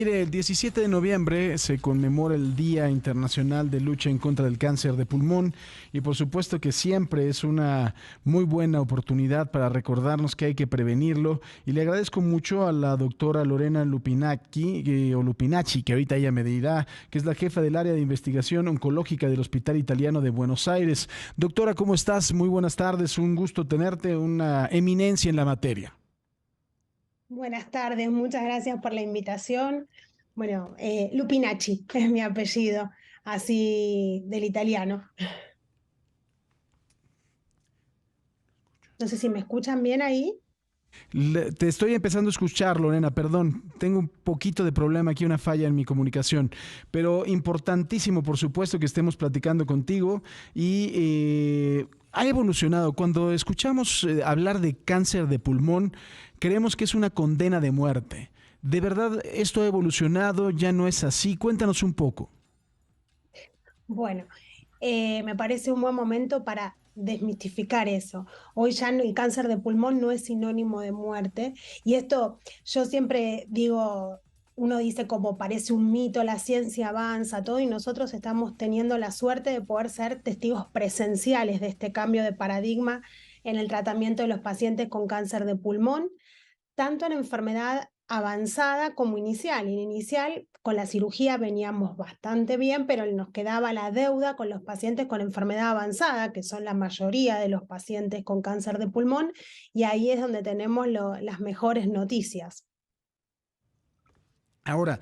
Mire, el 17 de noviembre se conmemora el Día Internacional de Lucha en contra del Cáncer de Pulmón y por supuesto que siempre es una muy buena oportunidad para recordarnos que hay que prevenirlo y le agradezco mucho a la doctora Lorena Lupinacci, o Lupinacci, que ahorita ella me dirá, que es la jefa del área de investigación oncológica del Hospital Italiano de Buenos Aires. Doctora, ¿cómo estás? Muy buenas tardes, un gusto tenerte, una eminencia en la materia. Buenas tardes, muchas gracias por la invitación. Bueno, Lupinacci es mi apellido, así del italiano. No sé si me escuchan bien ahí. Te estoy empezando a escuchar, Lorena, perdón. Tengo un poquito de problema aquí, una falla en mi comunicación. Pero importantísimo, por supuesto, que estemos platicando contigo. Y ha evolucionado. Cuando escuchamos hablar de cáncer de pulmón, creemos que es una condena de muerte. ¿De verdad esto ha evolucionado? ¿Ya no es así? Cuéntanos un poco. Bueno, me parece un buen momento para desmistificar eso. Hoy ya el cáncer de pulmón no es sinónimo de muerte. Y esto yo siempre digo, uno dice como parece un mito, la ciencia avanza, todo, y nosotros estamos teniendo la suerte de poder ser testigos presenciales de este cambio de paradigma en el tratamiento de los pacientes con cáncer de pulmón tanto en enfermedad avanzada como inicial. En inicial, con la cirugía veníamos bastante bien, pero nos quedaba la deuda con los pacientes con enfermedad avanzada, que son la mayoría de los pacientes con cáncer de pulmón, y ahí es donde tenemos las mejores noticias. Ahora,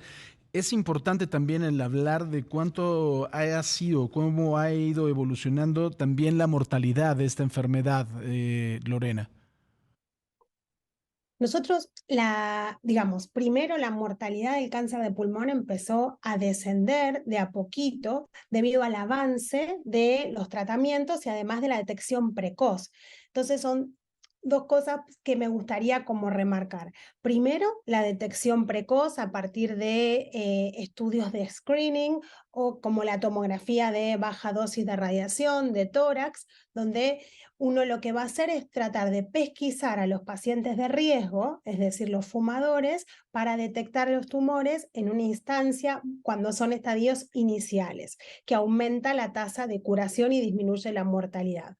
es importante también el hablar de cuánto ha sido, cómo ha ido evolucionando también la mortalidad de esta enfermedad, Lorena. Nosotros, digamos, primero la mortalidad del cáncer de pulmón empezó a descender de a poquito debido al avance de los tratamientos y además de la detección precoz. Entonces son dos cosas que me gustaría como remarcar. Primero, la detección precoz a partir de estudios de screening o como la tomografía de baja dosis de radiación, de tórax, donde uno lo que va a hacer es tratar de pesquisar a los pacientes de riesgo, es decir, los fumadores, para detectar los tumores en una instancia cuando son estadios iniciales, que aumenta la tasa de curación y disminuye la mortalidad.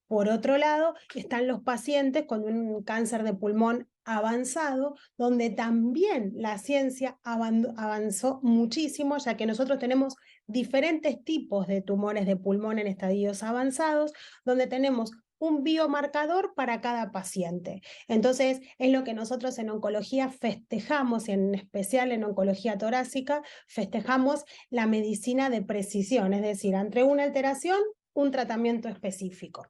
Por otro lado, están los pacientes con un cáncer de pulmón avanzado, donde también la ciencia avanzó muchísimo, ya que nosotros tenemos diferentes tipos de tumores de pulmón en estadios avanzados, donde tenemos un biomarcador para cada paciente. Entonces, es lo que nosotros en oncología festejamos, y en especial en oncología torácica, festejamos la medicina de precisión, es decir, ante una alteración, un tratamiento específico.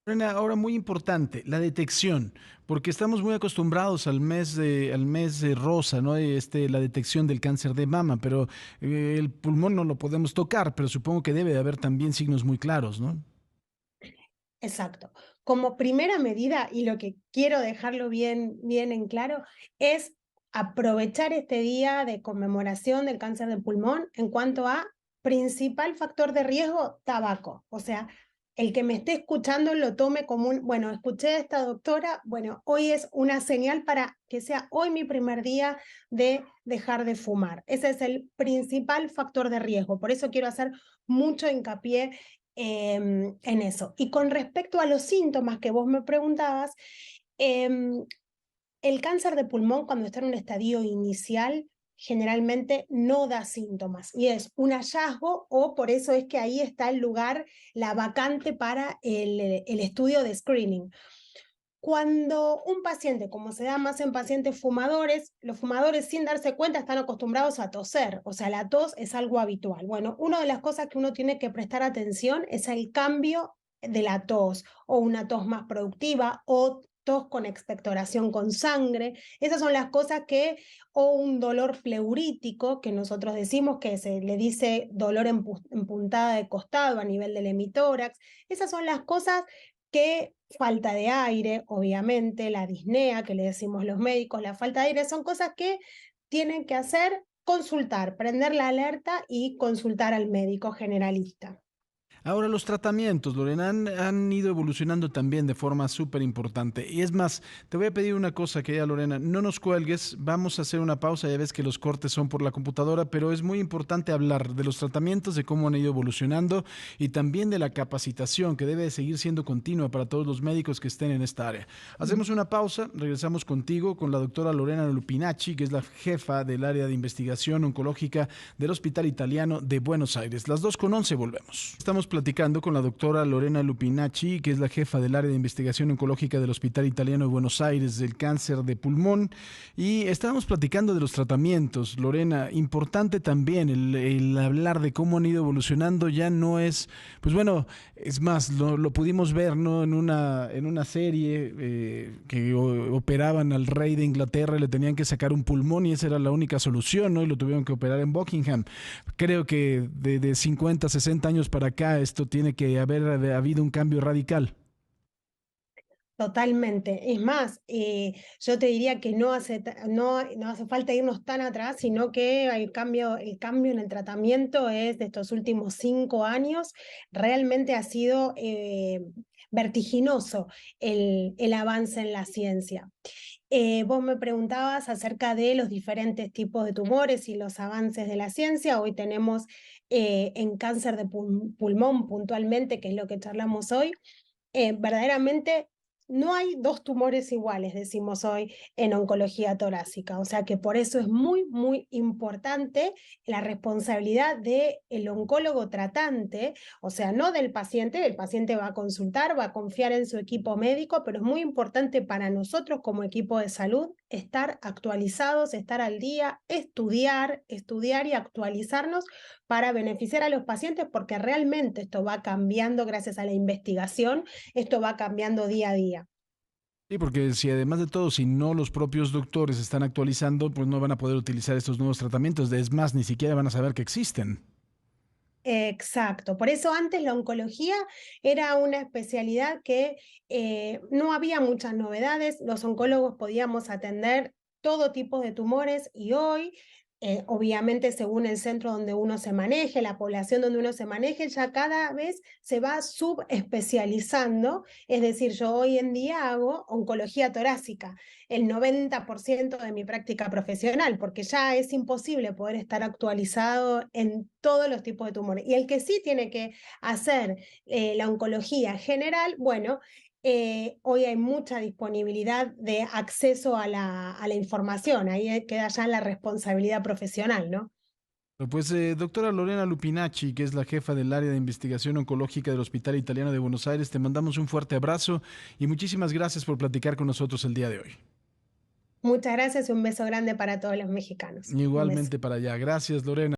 Lorena, ahora muy importante, la detección, porque estamos muy acostumbrados al mes de rosa, ¿no? La detección del cáncer de mama, pero el pulmón no lo podemos tocar, pero supongo que debe de haber también signos muy claros, ¿no? Exacto. Como primera medida, y lo que quiero dejarlo bien, bien en claro, es aprovechar este día de conmemoración del cáncer de pulmón en cuanto a principal factor de riesgo, tabaco. O sea, el que me esté escuchando lo tome como un, bueno, escuché a esta doctora, bueno, hoy es una señal para que sea hoy mi primer día de dejar de fumar. Ese es el principal factor de riesgo. Por eso quiero hacer mucho hincapié en eso. Y con respecto a los síntomas que vos me preguntabas, em, el cáncer de pulmón cuando está en un estadio inicial generalmente no da síntomas y es un hallazgo o por eso es que ahí está el lugar, la vacante para el estudio de screening. Cuando un paciente, como se da más en pacientes fumadores, los fumadores sin darse cuenta están acostumbrados a toser, o sea, la tos es algo habitual. Bueno, una de las cosas que uno tiene que prestar atención es el cambio de la tos, o una tos más productiva, o tos con expectoración con sangre. Esas son las cosas que, o un dolor pleurítico, que nosotros decimos que se le dice dolor en puntada de costado a nivel del hemitórax. Esas son las cosas que falta de aire, obviamente, la disnea que le decimos los médicos, la falta de aire, son cosas que tienen que hacer consultar, prender la alerta y consultar al médico generalista. Ahora los tratamientos, Lorena, han ido evolucionando también de forma súper importante. Y es más, te voy a pedir una cosa, querida Lorena, no nos cuelgues, vamos a hacer una pausa, ya ves que los cortes son por la computadora, pero es muy importante hablar de los tratamientos, de cómo han ido evolucionando y también de la capacitación que debe de seguir siendo continua para todos los médicos que estén en esta área. Hacemos una pausa, regresamos contigo con la doctora Lorena Lupinacci, que es la jefa del área de investigación oncológica del Hospital Italiano de Buenos Aires. Las 2:11 volvemos. Estamos platicando con la doctora Lorena Lupinacci, que es la jefa del área de investigación oncológica del Hospital Italiano de Buenos Aires del cáncer de pulmón, y estábamos platicando de los tratamientos. Lorena, importante también el hablar de cómo han ido evolucionando. Ya no es, pues bueno, es más, lo pudimos ver, ¿no? En una serie que operaban al rey de Inglaterra y le tenían que sacar un pulmón y esa era la única solución, ¿no? Y lo tuvieron que operar en Buckingham. Creo que de 50, 60 años para acá esto tiene que haber habido un cambio radical. Totalmente. Es más, yo te diría que no hace falta irnos tan atrás, sino que el cambio en el tratamiento es de estos últimos 5 años. Realmente ha sido vertiginoso el avance en la ciencia. Vos me preguntabas acerca de los diferentes tipos de tumores y los avances de la ciencia. Hoy tenemos en cáncer de pulmón puntualmente, que es lo que charlamos hoy, verdaderamente no hay dos tumores iguales, decimos hoy en oncología torácica. O sea que por eso es muy, muy importante la responsabilidad del oncólogo tratante, o sea, no del paciente. El paciente va a consultar, va a confiar en su equipo médico, pero es muy importante para nosotros como equipo de salud estar actualizados, estar al día, estudiar y actualizarnos para beneficiar a los pacientes, porque realmente esto va cambiando gracias a la investigación, esto va cambiando día a día. Sí, porque si además de todo, si no los propios doctores están actualizando, pues no van a poder utilizar estos nuevos tratamientos. Es más, ni siquiera van a saber que existen. Exacto, por eso antes la oncología era una especialidad que no había muchas novedades, los oncólogos podíamos atender todo tipo de tumores y hoy, obviamente según el centro donde uno se maneje, la población donde uno se maneje, ya cada vez se va subespecializando, es decir, yo hoy en día hago oncología torácica, el 90% de mi práctica profesional, porque ya es imposible poder estar actualizado en todos los tipos de tumores. Y el que sí tiene que hacer la oncología general, bueno, hoy hay mucha disponibilidad de acceso a la información, ahí queda ya la responsabilidad profesional, ¿no? Pues, doctora Lorena Lupinacci, que es la jefa del área de investigación oncológica del Hospital Italiano de Buenos Aires, te mandamos un fuerte abrazo y muchísimas gracias por platicar con nosotros el día de hoy. Muchas gracias y un beso grande para todos los mexicanos. Un beso. Igualmente para allá. Gracias, Lorena.